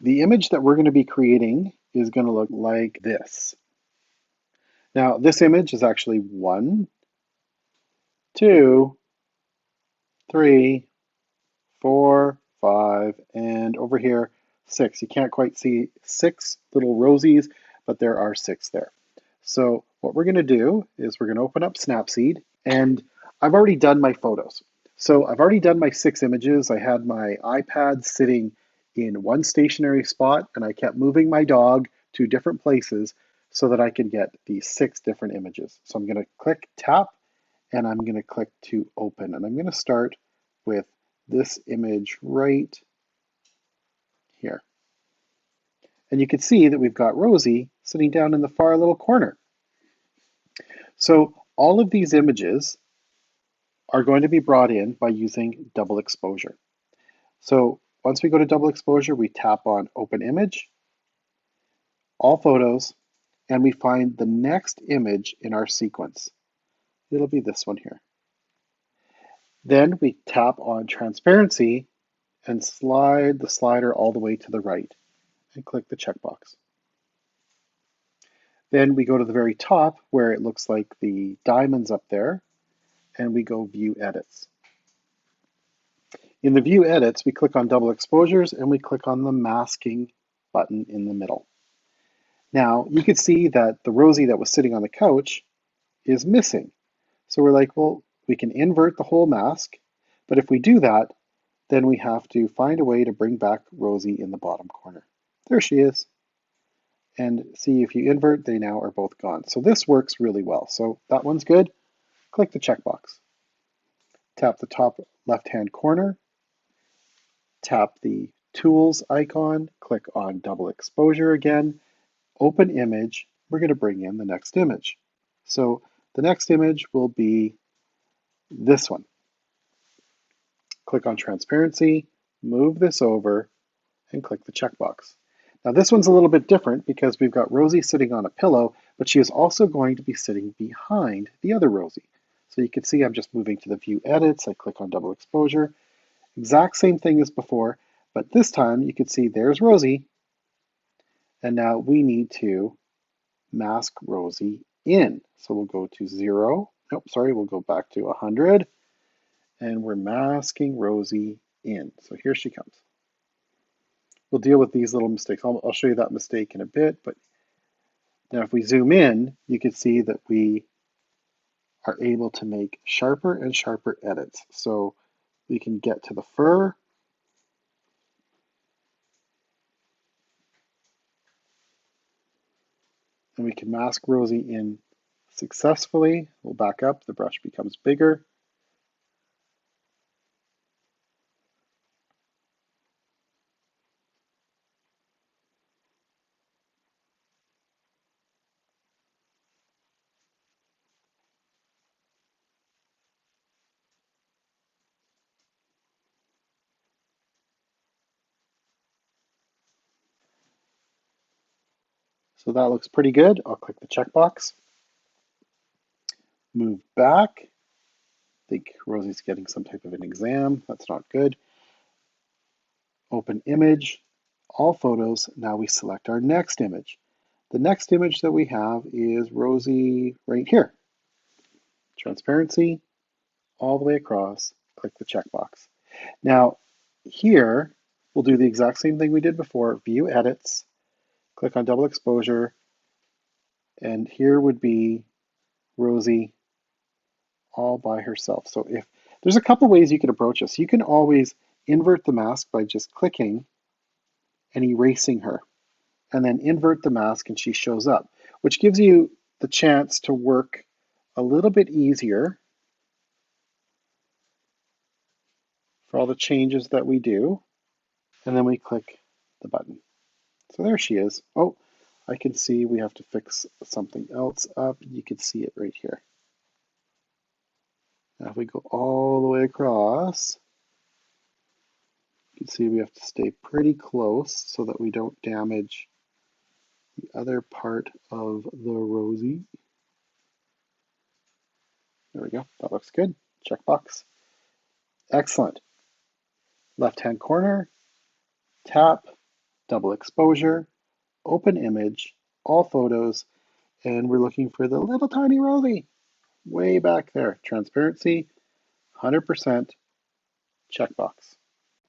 the image that we're going to be creating is going to look like this. Now, this image is actually 1, 2, 3, 4, 5, and over here, 6. You can't quite see 6 little rosies, but there are 6 there. So what we're going to do is we're going to open up Snapseed, and I've already done my photos. So I've already done my 6 images. I had my iPad sitting in one stationary spot, and I kept moving my dog to different places so that I could get these 6 different images. So I'm going to click tap, and I'm going to click to open. And I'm going to start with this image right here. And you can see that we've got Rosie sitting down in the far little corner. So all of these images are going to be brought in by using double exposure. So once we go to double exposure, we tap on open image, all photos, and we find the next image in our sequence. It'll be this one here. Then we tap on transparency and slide the slider all the way to the right and click the checkbox. Then we go to the very top where it looks like the diamonds up there, and we go View Edits. In the View Edits, we click on double exposures and we click on the masking button in the middle. Now, you can see that the Rosie that was sitting on the couch is missing. So we're like, well, we can invert the whole mask, but if we do that, then we have to find a way to bring back Rosie in the bottom corner. There she is. And see, if you invert, they now are both gone. So this works really well. So that one's good. Click the checkbox. Tap the top left-hand corner. Tap the tools icon. Click on double exposure again. Open image. We're going to bring in the next image. So the next image will be this one. Click on transparency, move this over, and click the checkbox. Now this one's a little bit different because we've got Rosie sitting on a pillow, but she is also going to be sitting behind the other Rosie. So you can see I'm just moving to the view edits. I click on double exposure. Exact same thing as before, but this time you can see there's Rosie. And now we need to mask Rosie in. So we'll go to 0. Nope, sorry, we'll go back to 100. And we're masking Rosie in. So here she comes. We'll deal with these little mistakes. I'll show you that mistake in a bit, but now if we zoom in, you can see that we are able to make sharper and sharper edits. So we can get to the fur, and we can mask Rosie in successfully. We'll back up, the brush becomes bigger. So that looks pretty good. I'll click the checkbox. Move back. I think Rosie's getting some type of an exam. That's not good. Open image, all photos. Now we select our next image. The next image that we have is Rosie right here. Transparency, all the way across, click the checkbox. Now here, we'll do the exact same thing we did before, view edits, click on double exposure, and here would be Rosie all by herself. So if there's a couple ways you can approach this. You can always invert the mask by just clicking and erasing her, and then invert the mask and she shows up, which gives you the chance to work a little bit easier for all the changes that we do. And then we click the button. So there she is. Oh, I can see we have to fix something else up. You can see it right here. Now if we go all the way across, you can see we have to stay pretty close so that we don't damage the other part of the Rosie. There we go. That looks good. Checkbox. Excellent. Left-hand corner, tap, double exposure, open image, all photos, and we're looking for the little tiny Rosie way back there. Transparency, 100%, checkbox.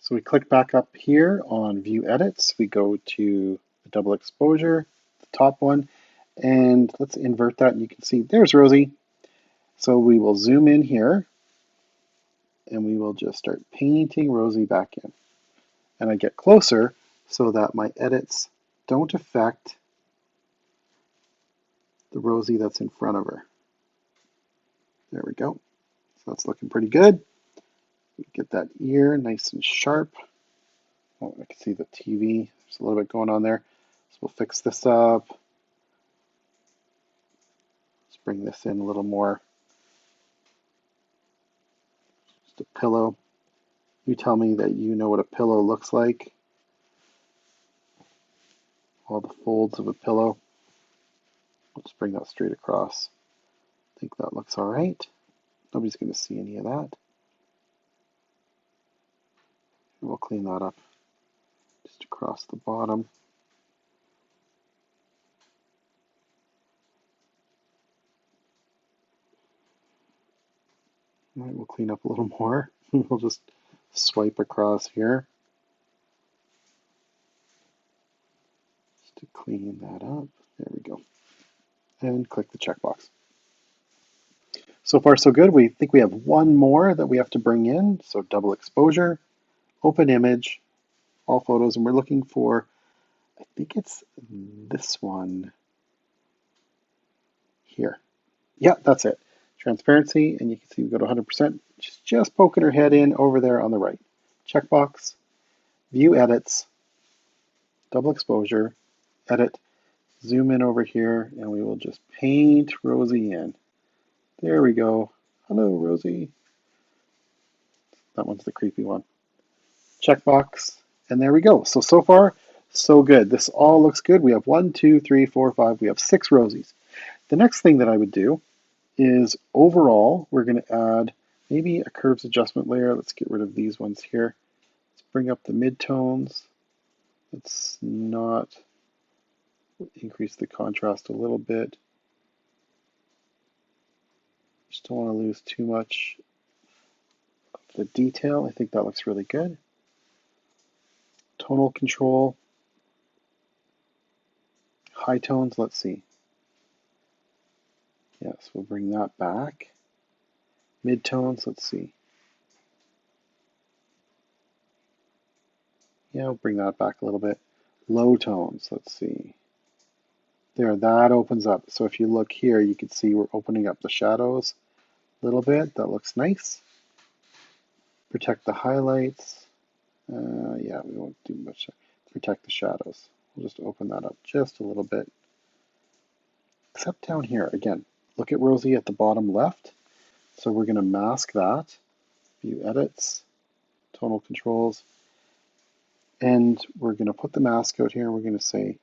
So we click back up here on View Edits. We go to the double exposure, the top one, and let's invert that. And you can see there's Rosie. So we will zoom in here and we will just start painting Rosie back in. And I get closer so that my edits don't affect the Rosie that's in front of her. There we go. So that's looking pretty good. We get that ear nice and sharp. Oh, I can see the TV. There's a little bit going on there. So we'll fix this up. Let's bring this in a little more. Just a pillow. You tell me that you know what a pillow looks like. All the folds of a pillow. Let's bring that straight across. I think that looks all right. Nobody's going to see any of that. We'll clean that up just across the bottom. All right, we'll clean up a little more. We'll just swipe across here just to clean that up. There we go. And click the checkbox. So far, so good. We think we have one more that we have to bring in. So double exposure, open image, all photos, and we're looking for, I think it's this one here. Yeah, that's it. Transparency, and you can see we go to 100%. She's just poking her head in over there on the right. Checkbox, view edits, double exposure, edit, zoom in over here, and we will just paint Rosie in. There we go. Hello, Rosie. That one's the creepy one. Checkbox, and there we go. So far, so good. This all looks good. We have 1, 2, 3, 4, 5. We have 6 Rosies. The next thing that I would do is overall, we're going to add maybe a curves adjustment layer. Let's get rid of these ones here. Let's bring up the midtones. Let's not increase the contrast a little bit. Just don't want to lose too much of the detail. I think that looks really good. Tonal control. High tones, let's see. Yes, we'll bring that back. Midtones, let's see. Yeah, we'll bring that back a little bit. Low tones, let's see. There, that opens up. So if you look here, you can see we're opening up the shadows a little bit. That looks nice. Protect the highlights. Yeah, we won't do much. Protect the shadows. We'll just open that up just a little bit. Except down here, again, look at Rosie at the bottom left. So we're going to mask that. View edits, tonal controls. And we're going to put the mask out here. We're going to say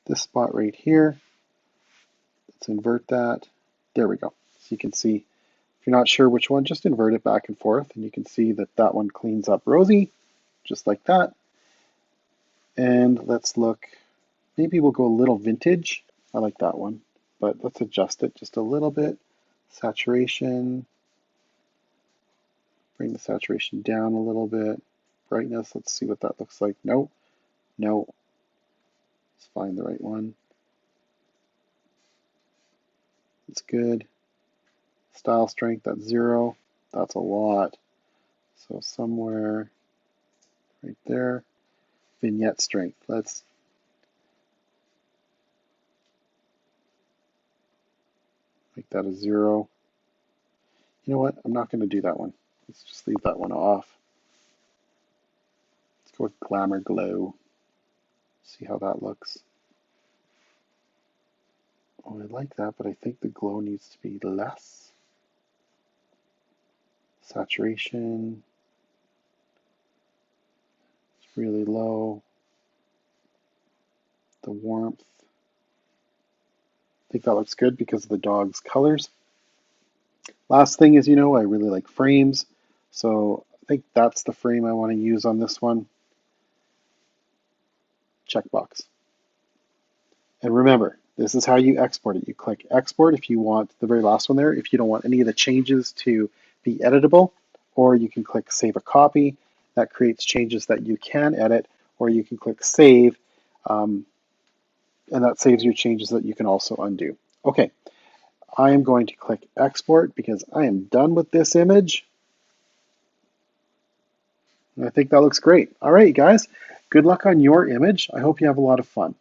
this spot right here. Let's invert that. There we go. So you can see, if you're not sure which one, just invert it back and forth. And you can see that that one cleans up Rosie, just like that. And let's look, maybe we'll go a little vintage. I like that one, but let's adjust it just a little bit. Saturation, bring the saturation down a little bit. Brightness, let's see what that looks like. No, no. Let's find the right one. It's good. Style strength, that's 0. That's a lot. So somewhere right there. Vignette strength, let's make that a 0. You know what? I'm not going to do that one. Let's just leave that one off. Let's go with Glamour Glow. See how that looks. Oh, I like that, but I think the glow needs to be less. Saturation. It's really low. The warmth. I think that looks good because of the dog's colors. Last thing is, I really like frames. So I think that's the frame I want to use on this one. checkbox. And remember, this is how you export it. You click export if you want the very last one there, if you don't want any of the changes to be editable, or you can click save a copy. That creates changes that you can edit, or you can click save, and that saves your changes that you can also undo. Okay, I am going to click export because I am done with this image. And I think that looks great. All right, guys, good luck on your image. I hope you have a lot of fun.